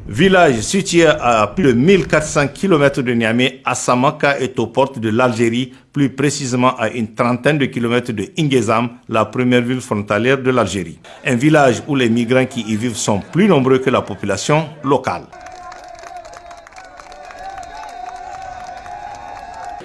Village situé à plus de 1400 km de Niamey, Asamaka est aux portes de l'Algérie, plus précisément à une trentaine de kilomètres de Ingezam, la première ville frontalière de l'Algérie. Un village où les migrants qui y vivent sont plus nombreux que la population locale.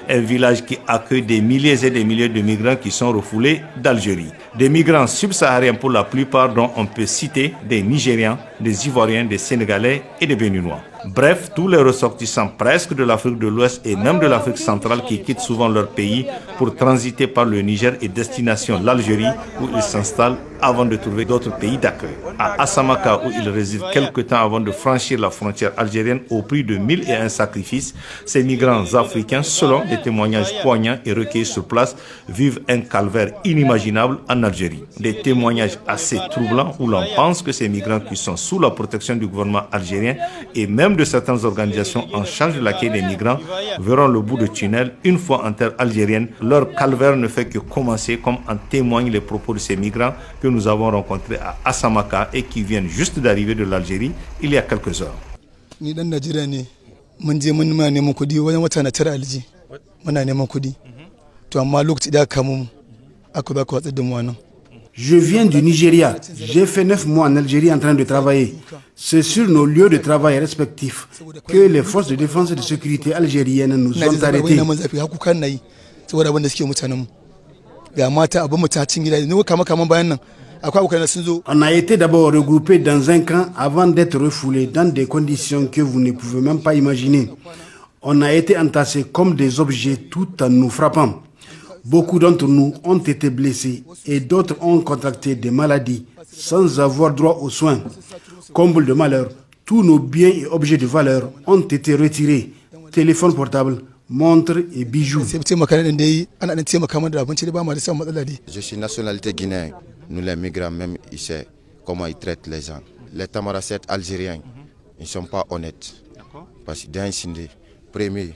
Un village qui accueille des milliers et des milliers de migrants qui sont refoulés d'Algérie. Des migrants subsahariens pour la plupart, dont on peut citer des Nigérians, des Ivoiriens, des Sénégalais et des Béninois. Bref, tous les ressortissants presque de l'Afrique de l'Ouest et même de l'Afrique centrale qui quittent souvent leur pays pour transiter par le Niger et destination l'Algérie où ils s'installent avant de trouver d'autres pays d'accueil. À Asamaka, où ils résident quelque temps avant de franchir la frontière algérienne au prix de 1001 sacrifices, ces migrants africains, selon des témoignages poignants et recueillis sur place, vivent un calvaire inimaginable en Algérie. Des témoignages assez troublants où l'on pense que ces migrants qui sont sous la protection du gouvernement algérien et même de certaines organisations en charge de l'accueil des migrants verront le bout de tunnel une fois en terre algérienne. Leur calvaire ne fait que commencer, comme en témoignent les propos de ces migrants que nous avons rencontrés à Asamaka et qui viennent juste d'arriver de l'Algérie il y a quelques heures. Je viens du Nigeria. J'ai fait 9 mois en Algérie en train de travailler. C'est sur nos lieux de travail respectifs que les forces de défense et de sécurité algériennes nous ont arrêtés. On a été d'abord regroupés dans un camp avant d'être refoulés dans des conditions que vous ne pouvez même pas imaginer. On a été entassés comme des objets tout en nous frappant. Beaucoup d'entre nous ont été blessés et d'autres ont contracté des maladies sans avoir droit aux soins. Comble de malheur, tous nos biens et objets de valeur ont été retirés. Téléphones portables, montres et bijoux. Je suis nationalité guinéenne. Nous les migrants, même ici, comment ils traitent les gens. Les tamaracètes algériens, ils ne sont pas honnêtes. Parce que d'un Sindé, premier,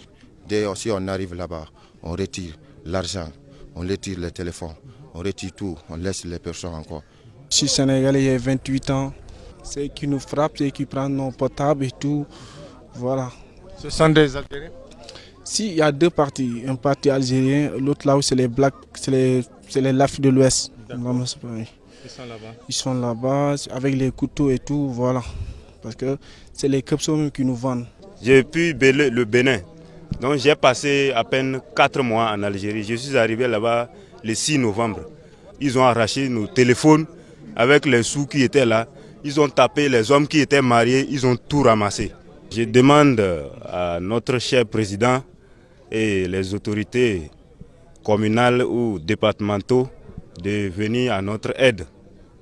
dès aussi on arrive là-bas, on retire l'argent, on retire les téléphones, on retire tout, on laisse les personnes encore. Je suis sénégalais, j'ai 28 ans. C'est qui nous frappent, c'est qui prennent nos portables et tout. Voilà. Ce sont des Algériens? Si, il y a deux parties. Un parti algérien, l'autre là où c'est les Blacks, c'est les l'Afrique de l'Ouest. Ils sont là-bas? Ils sont là-bas avec les couteaux et tout, voilà. Parce que c'est les Kepsos qui nous vendent. J'ai pu le Bénin. Donc j'ai passé à peine 4 mois en Algérie. Je suis arrivé là-bas le 6 novembre. Ils ont arraché nos téléphones avec les sous qui étaient là. Ils ont tapé les hommes qui étaient mariés, ils ont tout ramassé. Je demande à notre cher président et les autorités communales ou départementaux de venir à notre aide.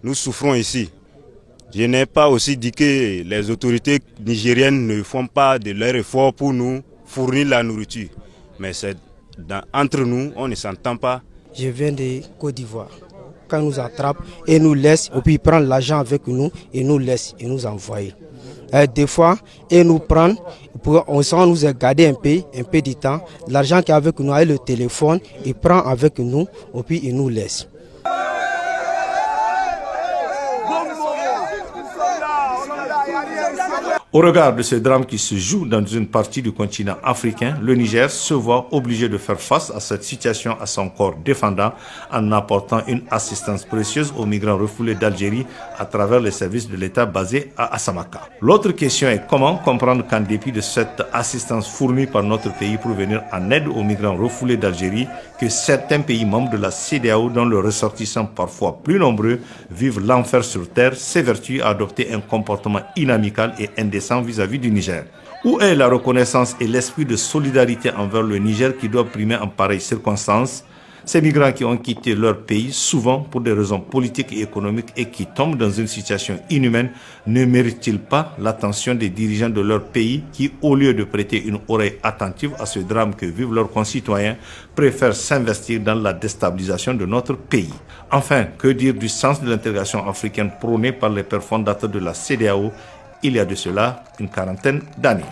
Nous souffrons ici. Je n'ai pas aussi dit que les autorités nigériennes ne font pas de leur effort pour nous fournir la nourriture. Mais c'est entre nous, on ne s'entend pas. Je viens de Côte d'Ivoire. Quand ils nous attrapent et nous laissent, et puis ils prennent l'argent avec nous et nous laissent et nous envoient. Des fois, ils nous prennent, on nous a gardé un peu de temps, l'argent qui est avec nous, avec le téléphone, ils prennent avec nous et puis ils nous laissent. Au regard de ce drame qui se joue dans une partie du continent africain, le Niger se voit obligé de faire face à cette situation à son corps défendant en apportant une assistance précieuse aux migrants refoulés d'Algérie à travers les services de l'État basés à Asamaka. L'autre question est comment comprendre qu'en dépit de cette assistance fournie par notre pays pour venir en aide aux migrants refoulés d'Algérie, que certains pays membres de la CEDEAO, dont les ressortissants parfois plus nombreux, vivent l'enfer sur terre, s'évertuent à adopter un comportement inamical et indécent vis-à-vis du Niger. Où est la reconnaissance et l'esprit de solidarité envers le Niger qui doit primer en pareilles circonstances? Ces migrants qui ont quitté leur pays, souvent pour des raisons politiques et économiques, et qui tombent dans une situation inhumaine, ne méritent-ils pas l'attention des dirigeants de leur pays qui, au lieu de prêter une oreille attentive à ce drame que vivent leurs concitoyens, préfèrent s'investir dans la déstabilisation de notre pays? Enfin, que dire du sens de l'intégration africaine prônée par les pères fondateurs de la CEDEAO il y a de cela une quarantaine d'années?